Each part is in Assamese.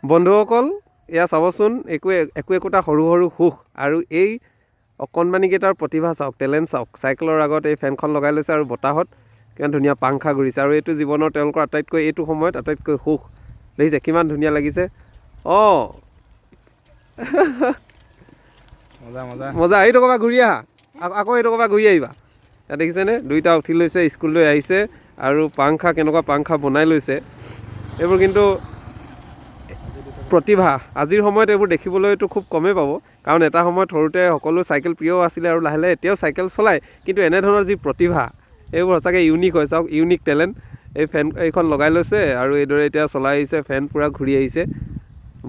বন্ধুসকল এয়া চাবচোন একোটা সৰু সৰু সুখ আৰু এই অকণমানিকেইটাৰ প্ৰতিভা চাওক, টেলেণ্ট চাওক। চাইকেলৰ আগত এই ফেনখন লগাই লৈছে আৰু বতাহত কিমান ধুনীয়া পাংখা ঘূৰিছে আৰু এইটো জীৱনৰ তেওঁলোকৰ আটাইতকৈ এইটো সময়ত আটাইতকৈ সুখ। দেখিছে কিমান ধুনীয়া লাগিছে। অঁ মজা। এইটো ক'ৰবাত ঘূৰি আহা, আকৌ এইটো ক'ৰবাত ঘূৰি আহিবা। ইয়াত দেখিছেনে দুইটা উঠি লৈছে, স্কুললৈ আহিছে আৰু পাংখা কেনেকুৱা পাংখা বনাই লৈছে। এইবোৰ কিন্তু প্ৰতিভা। আজিৰ সময়ত এইবোৰ দেখিবলৈতো খুব কমেই পাব, কাৰণ এটা সময়ত সৰুতে সকলো চাইকেল প্ৰিয় আছিলে আৰু লাহে লাহে এতিয়াও চাইকেল চলায়, কিন্তু এনেধৰণৰ যি প্ৰতিভা এইবোৰ সঁচাকৈ ইউনিক হয়। চাওক ইউনিক টেলেণ্ট। এইখন লগাই লৈছে আৰু এইদৰে এতিয়া চলাই আহিছে, ফেন পূৰা ঘূৰি আহিছে,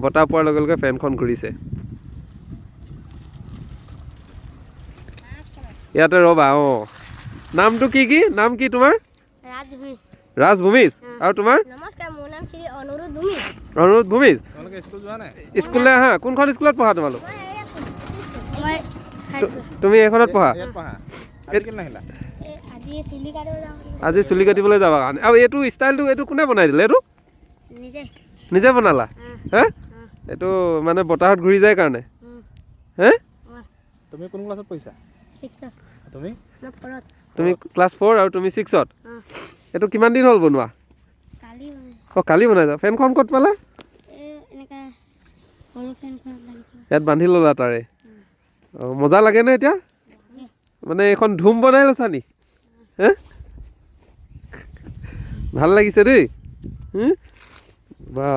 বতাহ পোৱাৰ লগে লগে ফেনখন ঘূৰিছে। ইয়াতে ৰ'বা। নামটো কি নাম কি তোমাৰ? ৰাজ ভূমিজ। আৰু তোমাৰ? নমস্কাৰ, মোৰ নাম শ্ৰী অনুৰোধ ভূমিজ। অনুৰোধ ভূমিজ। স্কুললৈ আহা। কোনখন স্কুলত পঢ়া তোমালোক? তুমি এইখনত পঢ়া? আজি চুলি কাটিবলৈ যাবা কাৰণে। আৰু এইটো ষ্টাইলটো এইটো কোনে বনাই দিলে? এইটো নিজে বনালা? হে এইটো মানে বতাহত ঘূৰি যায় কাৰণে? হে তুমি কোন ক্লাছত পঢ়িছা? তুমি ক্লাছ 4 আৰু তুমি 6ত। এইটো কিমান দিন হ'ল বনোৱা? কালি বনাইছা। ফেনখন ক'ত পালা? ইয়াত বান্ধি ল'লা তাৰে। মজা লাগেনে এতিয়া? মানে এইখন ধুম বনাই লৈছা নি? হে ভাল লাগিছে দেই। বা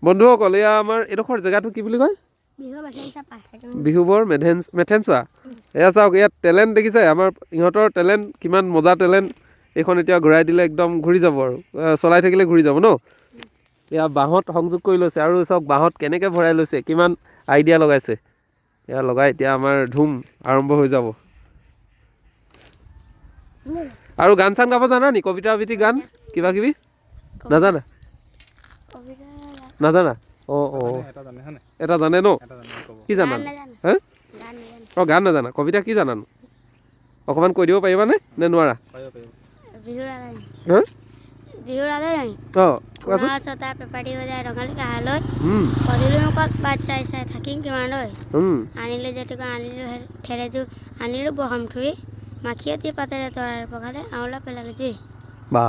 বন্ধুসকল, এয়া আমাৰ এইডোখৰ জেগাটো কি বুলি কয়? বিহুবৰ মেথেনচোৱা। এয়া চাওক, ইয়াত টেলেণ্ট দেখিছে আমাৰ ইহঁতৰ টেলেণ্ট কিমান মজা টেলেণ্ট। এইখন এতিয়া ঘূৰাই দিলে একদম ঘূৰি যাব আৰু চলাই থাকিলে ঘূৰি যাব ন। এয়া বাঁহত সংযোগ কৰি লৈছে আৰু চাওক বাঁহত কেনেকৈ ভৰাই লৈছে, কিমান আইডিয়া লগাইছে। এয়া লগাই এতিয়া আমাৰ ধুম আৰম্ভ হৈ যাব। আৰু গান চান গাব জানা নি? কবিতা আবৃত্তি গান কিবা কিবি নাজানা? নাজানা? এটা জানে ন? কি জানা? হে গান নাজানা? কবিতা কি জানানো? অকণমান কৈ দিব পাৰিবানে নে নোৱাৰা? বা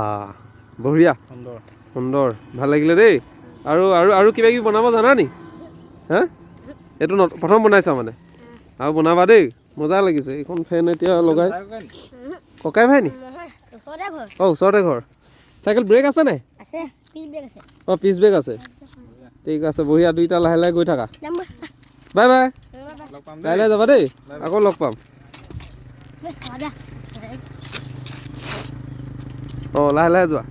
বঢ়িয়া, সুন্দৰ, ভাল লাগিলে দেই। আৰু আৰু আৰু কিবা কিবি বনাব জানা নি? হে এইটো প্ৰথম বনাইছা মানে? আৰু বনাবা দেই, মজা লাগিছে। এইখন ফেন এতিয়া লগাই ককাই ভাই নি? ওচৰতে ঘৰ। চাইকেল ব্ৰেক আছে নাই? পিচ ব্ৰেক আছে। ঠিক আছে, বঢ়িয়া। দুইটা লাহে লাহে গৈ থাকা। Bye bye. কাইলৈ যাবা দেই, আকৌ লগ পাম। লাহে লাহে যোৱা।